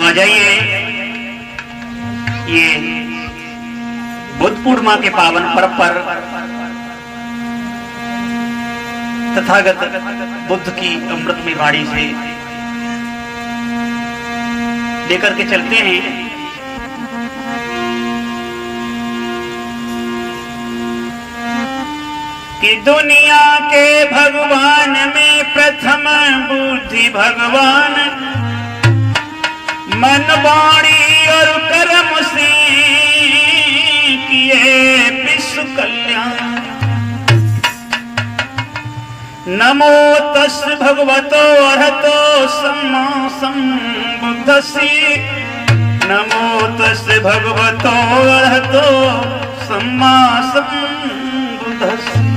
आ जाइए, ये बुद्ध पूर्णिमा के पावन पर्व पर तथागत बुद्ध की अमृतमय वाणी से लेकर के चलते हैं कि दुनिया के भगवान में प्रथम बुद्धि भगवान, मन वाणी और कर्म से किए विश्व कल्याण। नमो तस् भगवतो अरहतो सम्मा सम्बुद्धस्सी, नमो तस् भगवतो अरहतो सम्मा सम्बुद्धस्सी।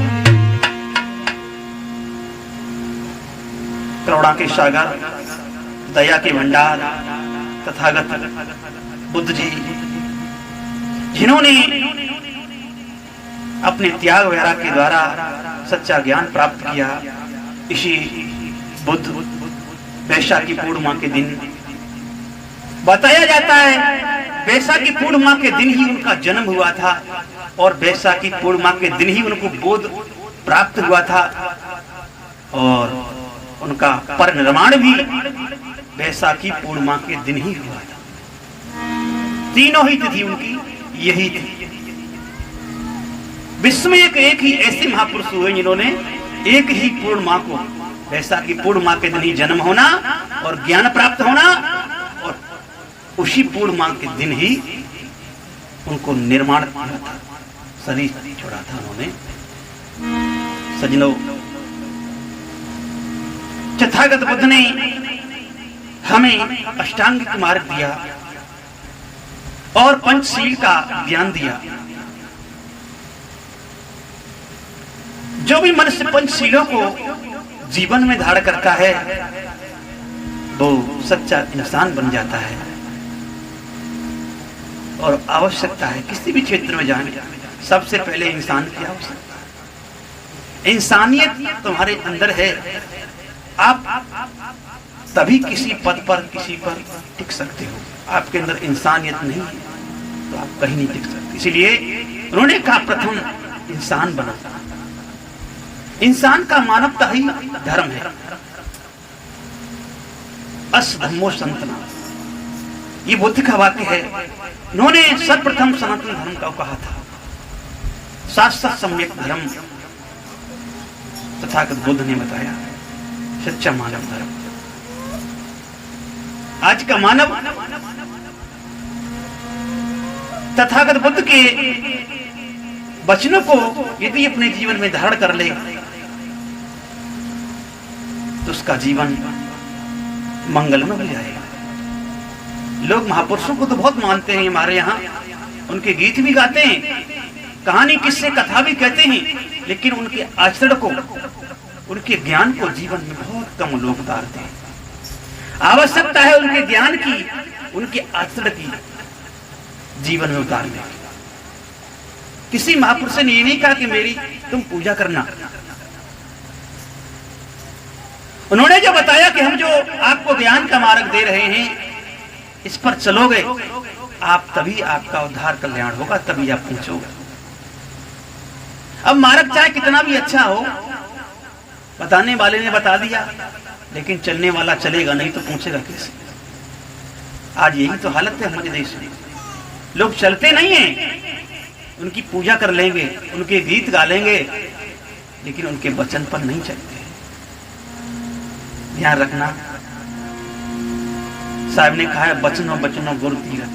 करुणा के सागर, दया के भंडार तथागत बुद्ध जी, जिन्होंने अपने त्याग वगैरह के द्वारा सच्चा ज्ञान प्राप्त किया, इसी बुद्ध वैशाखी पूर्णिमा के दिन बताया जाता है। वैशाखी पूर्णिमा के दिन ही उनका जन्म हुआ था और वैशाखी पूर्णिमा के दिन ही उनको बोध प्राप्त हुआ था और उनका परिनिर्वाण भी वैशाखी पूर्णिमा के दिन ही हुआ था। तीनों ही तिथि उनकी यही थी। विश्व में एक ही ऐसे महापुरुष हुए जिन्होंने एक ही पूर्णिमा को, वैशाखी पूर्णिमा के दिन ही जन्म होना और ज्ञान प्राप्त होना और उसी पूर्णिमा के दिन ही उनको निर्माण किया था, शरीर छोड़ा था उन्होंने। सज्जनों, तथागत बुद्ध ने हमें अष्टांगिक मार्ग दिया और पंचशील का ज्ञान दिया। जो भी मनुष्य पंचशीलों को जीवन में धारण करता है वो सच्चा इंसान बन जाता है। और आवश्यकता है किसी भी क्षेत्र में जाने, सबसे पहले इंसान की आवश्यकता है। इंसानियत तुम्हारे अंदर है, आप तभी किसी पद पर, किसी पर टिक सकते हो। आपके अंदर इंसानियत नहीं है तो आप कहीं नहीं टिक सकते। इसलिए उन्होंने कहा प्रथम इंसान बना। इंसान का मानवता ही धर्म है। अस धम्मो सनातन, ये बुद्ध का वाक्य है। उन्होंने सर्वप्रथम सनातन धर्म का कहा था, शाश्वत सम्यक धर्म तथागत बुद्ध ने बताया, सच्चा मानव धर्म। आज का मानव तथागत बुद्ध के वचनों को यदि अपने जीवन में धारण कर ले तो उसका जीवन मंगलमय हो जाएगा। लोग महापुरुषों को तो बहुत मानते हैं, हमारे यहाँ उनके गीत भी गाते हैं, कहानी किस्से कथा भी कहते हैं, लेकिन उनके आचरण को, उनके ज्ञान को जीवन में बहुत कम लोग उतारते हैं। आवश्यकता है उनके ज्ञान की, उनके आचरण की जीवन में उतारने की। किसी महापुरुष ने ये नहीं कहा कि मेरी तुम पूजा करना। उन्होंने जो बताया कि हम जो आपको ज्ञान का मार्ग दे रहे हैं, इस पर चलोगे आप, तभी आपका उद्धार कल्याण होगा, तभी आप पहुंचोगे। अब मार्ग चाहे कितना भी अच्छा हो, बताने वाले ने बता दिया, लेकिन चलने वाला चलेगा नहीं तो पहुंचेगा कैसे? आज यही तो हालत है हमारे देश में। लोग चलते नहीं हैं, उनकी पूजा कर लेंगे, उनके गीत गा लेंगे, लेकिन उनके वचन पर नहीं चलते। ध्यान रखना, साहब ने कहा है वचनों वचनों गुरु तीरथ।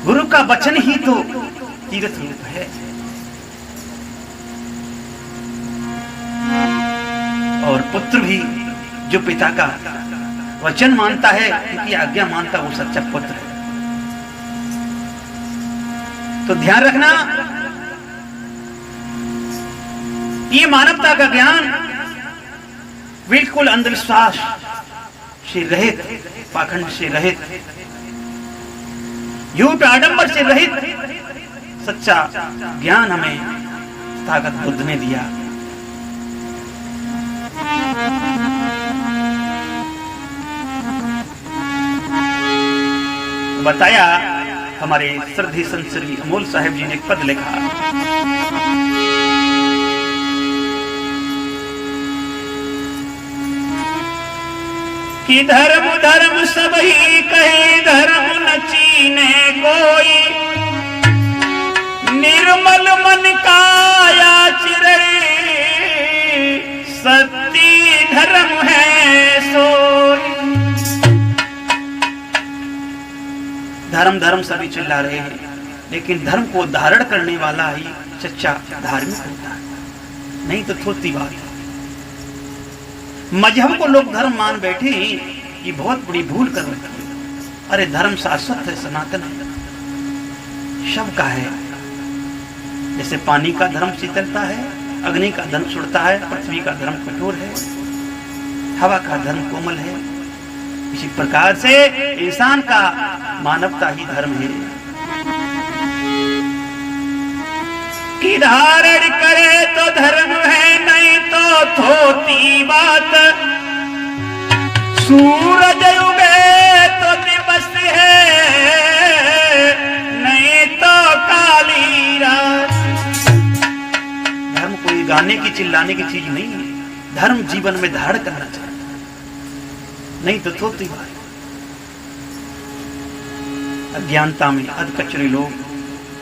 गुरु का वचन ही तो तीर्थ रूप है। और पुत्र भी जो पिता का वचन मानता है, उनकी आज्ञा मानता, वो सच्चा पुत्र है। तो ध्यान रखना, ये मानवता का ज्ञान बिल्कुल अंधविश्वास से रहित, पाखंड से रहित, झूठ आडंबर से रहित सच्चा ज्ञान हमें तथागत बुद्ध ने दिया। बताया हमारे श्रद्धेय संत श्री अमोल साहेब जी ने एक पद लिखा, कि धर्म धर्म सब ही कहे, धर्म न चीने कोई, निर्मल मन काया चिरई, सत्य धर्म है सोई। धर्म धर्म सभी चिल्ला रहे हैं, लेकिन धर्म को धारण करने वाला ही सच्चा धार्मिक होता है, नहीं तो थोड़ी बात। मजहब को लोग धर्म मान बैठे, ये बहुत बड़ी भूल कर रहे हैं। अरे धर्म शाश्वत है, सनातन है, शव का है। जैसे पानी का धर्म शीतलता है, अग्नि का धर्म सुड़ता है, पृथ्वी का धर्म कठोर है, हवा का धर्म कोमल है, इसी प्रकार से इंसान का मानवता ही धर्म है। कि धारण करे तो धर्म है, नहीं तो थोती बात, सूरज उगे तो दिवस है, नहीं तो काली रात। धर्म कोई गाने की चिल्लाने की चीज नहीं है, धर्म जीवन में धारण करना चाहिए, नहीं तो थोती बात। अज्ञानता में अधकचरे लोग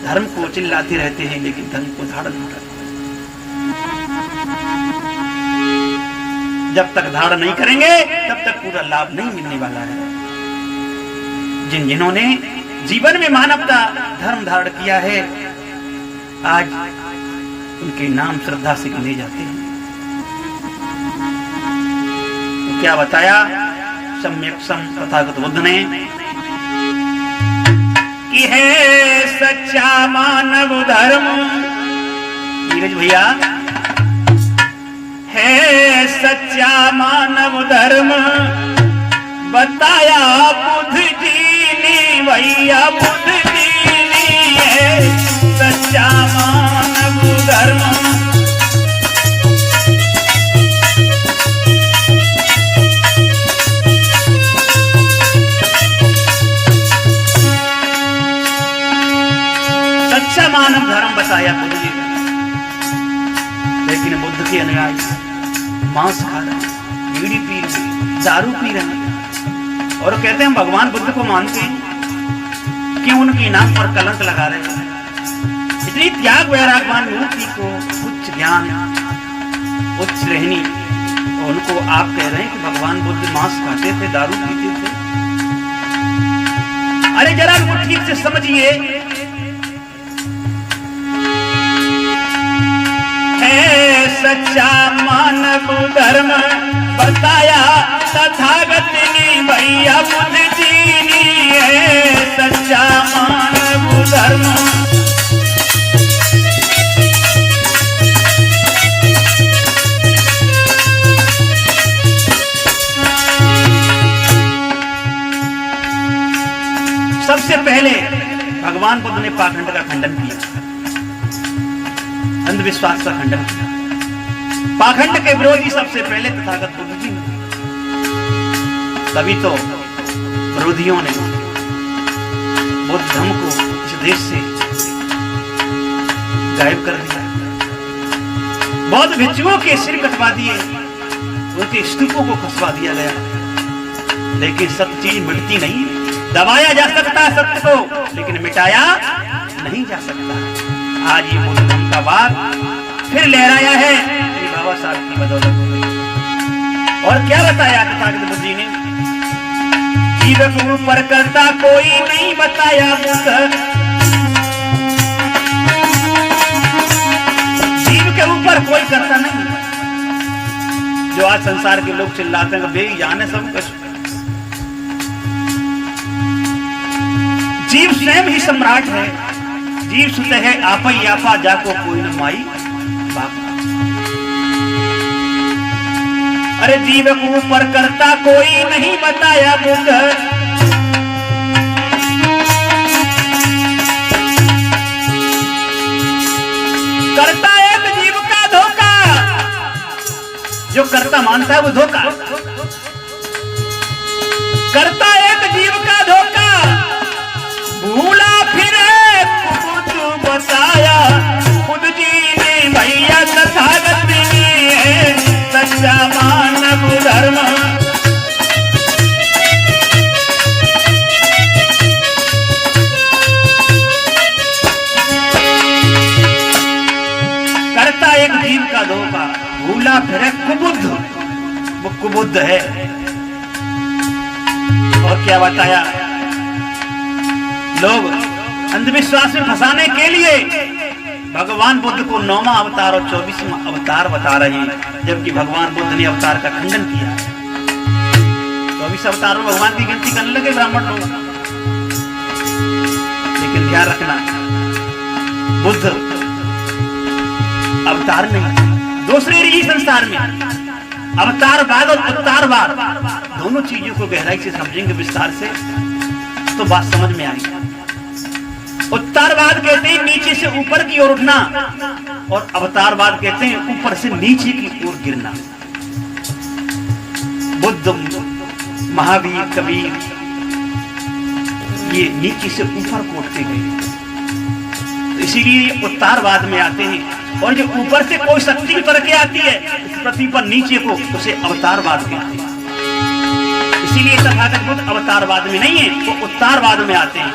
धर्म को चिल्लाते रहते हैं, लेकिन धर्म को धारण नहीं करते। जब तक धारण नहीं करेंगे तब तक पूरा लाभ नहीं मिलने वाला है। जिन्होंने जीवन में मानवता धर्म धारण किया है, आज उनके नाम श्रद्धा से गिने जाते हैं। तो क्या बताया सम्यक सम तथागत बुद्ध ने, कि है सच्चा मानव धर्म। नीरज भैया, है सच्चा मानव धर्म, बताया बुद्ध जी ने भैया, बुद्ध जी ने है सच्चा मानव धर्म। सच्चा मानव धर्म बताया बुद्ध जी ने, लेकिन बुद्ध के अनुयायी मांस खा रहे हैं, बीड़ी पी रहे हैं, दारू पी रहे हैं, और कहते हैं हम भगवान बुद्ध को मानते हैं, क्यों उनके नाम पर कलंक लगा रहे हैं। इतनी त्याग वैरागवान मूर्ति को उच्च ज्ञान उच्च रहनी, और उनको आप कह रहे हैं कि भगवान बुद्ध मांस खाते थे, दारू पीते थे। अरे जरा उनको ठीक से समझिए। है सच्चा मानव धर्म, बताया तथागत ने भैया, बुद्ध जी ने है सच्चा मानव धर्म। सबसे पहले भगवान बुद्ध ने पाखंड का खंडन किया, अंधविश्वास का खंडन किया। पाखंड के विरोधी सबसे पहले तथागत बुद्ध जी, तभी तो विरोधियों ने बुद्ध धर्म को इस देश से गायब कर दिया। बौद्ध भिक्षुओं के सिर कटवा दिए, उनके स्तूपों को खसवा दिया गया, लेकिन सत्य चीज मिटती नहीं। दबाया जा सकता है सत्य को, लेकिन मिटाया नहीं जा सकता। आज ये बुद्ध धर्म का वाद फिर लहराया है बाबा साहब की बदौलत। और क्या बताया तथागत बुद्ध जी ने, जीव के ऊपर करता कोई नहीं, बताया बुद्ध। जीव के ऊपर कोई करता नहीं। जो आज संसार के लोग चिल्लाते हैं बे जाने सब कुछ, जीव स्वयं ही सम्राट है। जीव सुत है आपा ही आपा, जाको कोई न माई बाप। अरे जीव को ऊपर करता कोई नहीं, बताया बुद्ध। करता एक जीव का धोखा, जो करता मानता है वो धोखा। करता एक जीव का धोखा, कुबुद्ध है। और क्या बताया, लोग अंधविश्वास में फंसाने के लिए भगवान बुद्ध को 9वां अवतार और 24वां अवतार बता रहे हैं, जबकि भगवान बुद्ध ने अवतार का खंडन किया। 24 अवतारों में भगवान की गिनती करने लगे ब्राह्मण लोग। लेकिन ध्यान रखना, बुद्ध अवतार नहीं, दूसरे ही संसार में अवतारवाद और उत्तारवाद दोनों चीजों को गहराई से समझेंगे विस्तार से तो बात समझ में आएगी। उत्तारवाद कहते हैं नीचे से ऊपर की ओर उठना, और अवतारवाद कहते हैं ऊपर से नीचे की ओर गिरना। बुद्ध, महावीर, कबीर ये नीचे से ऊपर को उठते गए, तो इसीलिए उत्तारवाद में आते हैं। और जो ऊपर से कोई शक्ति उतर के आती है इस पृथ्वी पर नीचे को, उसे अवतारवाद कहते हैं। इसीलिए तथागत बुद्ध अवतारवाद में नहीं है, वो उत्तारवाद में आते हैं।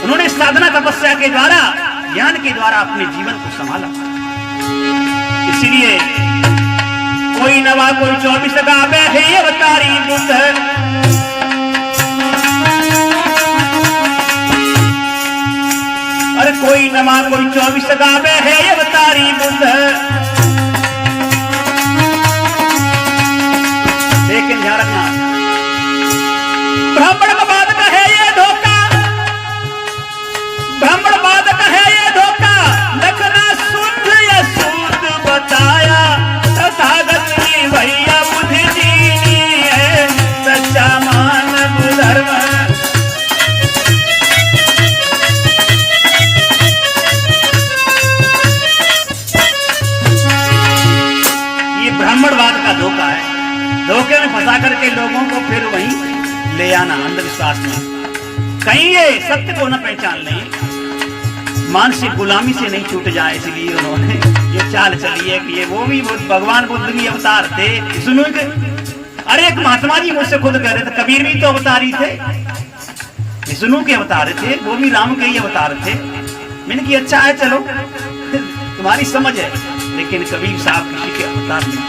उन्होंने साधना तपस्या के द्वारा, ज्ञान के द्वारा अपने जीवन को संभाला। इसीलिए कोई नवा कोई 24 गावे है अवतारी बुद्ध, अरे कोई नवा कोई 24 गावे है अवतारी बुद्ध। लेकिन ध्यान रखना, ब्राह्मणवाद का है ये धोखा, ब्राह्मणवाद का है ये धोखा, लखना शुद्ध या शुद्ध बताया तथागत ने भैया बुद्धि दीनी है, सच्चा मानव धर्म। ये ब्राह्मणवाद का धोखा है, धोखे में फंसा करके लोगों को फिर वहीं ले आना अंधविश्वास में। कहीं ये सत्य को न पहचान लें, मानसिक गुलामी से नहीं छूट जाए, इसलिए उन्होंने ये चाल चली है कि ये वो भी भगवान बुद्ध के अवतार थे। सुनो, अरे एक महात्मा जी मुझसे खुद कह रहे थे, कबीर भी तो अवतारी थे, विष्णु के अवतार थे, वो भी राम के ही अवतार थे। मैंने कि अच्छा है, चलो तुम्हारी समझ है, लेकिन कबीर साहब किसी के अवतार नहीं।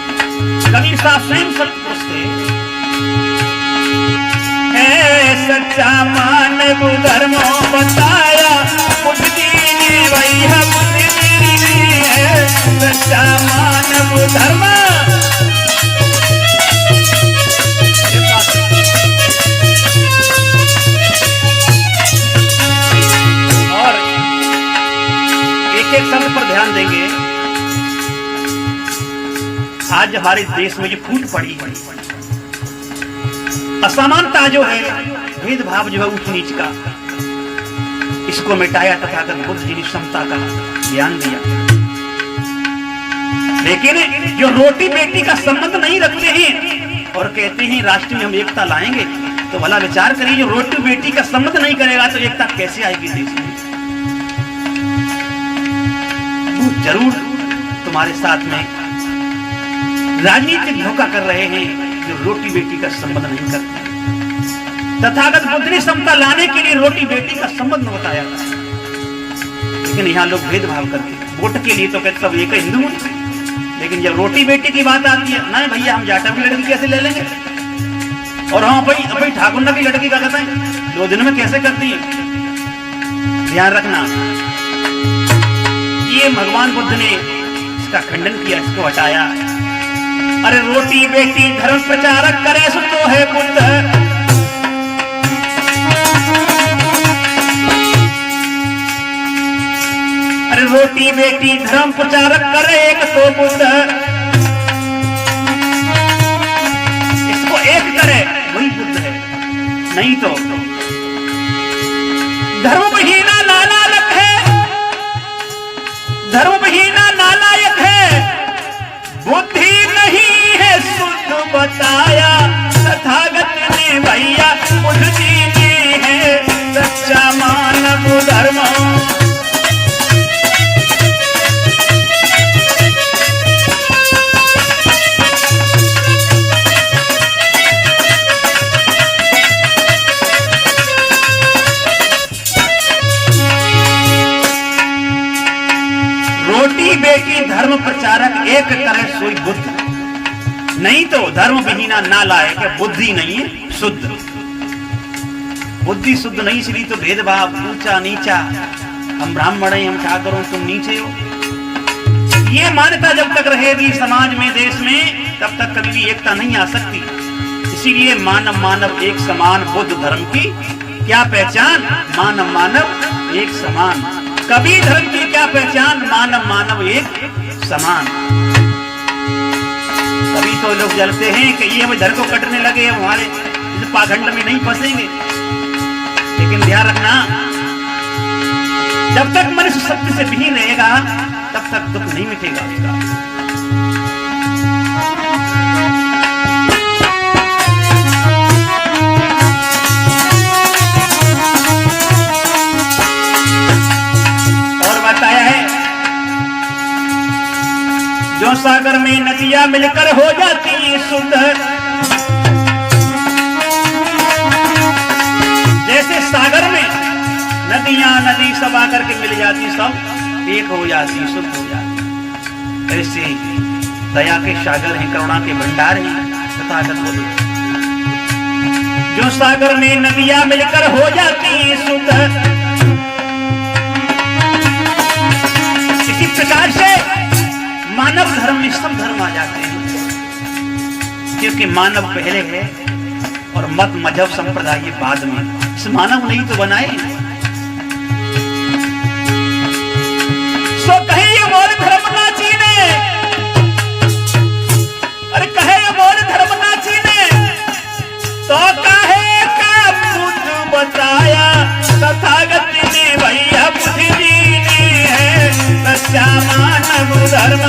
कबीर साहब स्वयं सत्पुरुष थे। सच्चा मानव धर्म बताया बुद्धि ने भैया बुद्धि है, सच्चा मानव धर्म। और एक एक शब्द पर ध्यान देंगे। आज हमारे देश में जो फूट पड़ी असमानता जो है, भेदभाव जो है ऊंच नीच का, इसको मिटाया तथागत बुद्ध जी ने समता का ज्ञान दिया। लेकिन जो रोटी बेटी का संबंध नहीं रखते हैं और कहते हैं राष्ट्र में हम एकता लाएंगे, तो भला विचार करिए, जो रोटी बेटी का संबंध नहीं करेगा तो एकता कैसे आएगी देश में? तो जरूर तुम्हारे साथ में राजनीतिक धोखा कर रहे हैं जो रोटी बेटी का संबंध नहीं करते। तथागत बुद्ध ने समता लाने के लिए रोटी बेटी का संबंध बताया था, लेकिन यहाँ लोग भेदभाव करते। वोट के लिए तो कहते सब एक हिंदू हैं, लेकिन जब रोटी बेटी की बात आती है, नहीं भैया हम जाटा की लड़की कैसे ले लेंगे, और हाँ भाई ठाकुर की लड़की का कहते हैं 2 दिन में कैसे करती है। ध्यान रखना, ये भगवान बुद्ध ने इसका खंडन किया, इसको हटाया। अरे रोटी बेटी धर्म प्रचारक करे सो तो है बुद्ध, अरे रोटी बेटी धर्म प्रचारक करे एक तो बुद्ध, इसको एक करे वही बुद्ध है, नहीं तो धर्महीना नालायक है, धर्महीना नालायक है, बुद्धि नहीं है शुद्ध बताया तथागत ने भैया बुद्ध जी ने है, सच्चा मानव धर्म। रोटी बेटी धर्म प्रचारक एक करे सोई बुद्ध, नहीं तो धर्म विहीना ना लाए कि बुद्धि नहीं है शुद्ध, बुद्धि शुद्ध नहीं, इसलिए तो भेदभाव, ऊंचा नीचा, हम ब्राह्मण हैं, हम ठाकुर हो, तुम नीचे हो, ये मान्यता जब तक रहेगी समाज में, देश में, तब तक कभी भी एकता नहीं आ सकती। इसीलिए मानव मानव एक समान, बुद्ध धर्म की क्या पहचान, मानव मानव एक समान। कबीर धर्म की क्या पहचान, मानव मानव एक समान। कभी तो लोग जलते हैं कि ये धर्म को कटने लगे, हमारे इस पाखंड में नहीं फंसेंगे। लेकिन ध्यान रखना, जब तक मनुष्य सत्य से विहीन रहेगा तब तक दुख नहीं मिटेगा उसका। और बताया है, जो सागर में नदियां मिलकर हो जाती शुद्ध, जैसे सागर में नदियां नदी सब आकर के मिल जाती, सब एक हो जाती, शुद्ध हो जाती। ऐसे दया के सागर हैं, करुणा के भंडार हैं तथागत बोले। जो सागर में नदियां मिलकर हो जाती शुद्ध, इसी प्रकार से मानव धर्म में सब धर्म आ जाते हैं, क्योंकि मानव पहले है और मत मजहब संप्रदाय बाद में। इस मानव नहीं तो बनाए। सो कहे ये मोर धर्म ना चीने, अरे कहे ये मोर धर्म ना चीने, तो कहे का बुद्ध बताया तथागत ने भैया बुद्धि दीने है, सच्चा मानव धर्म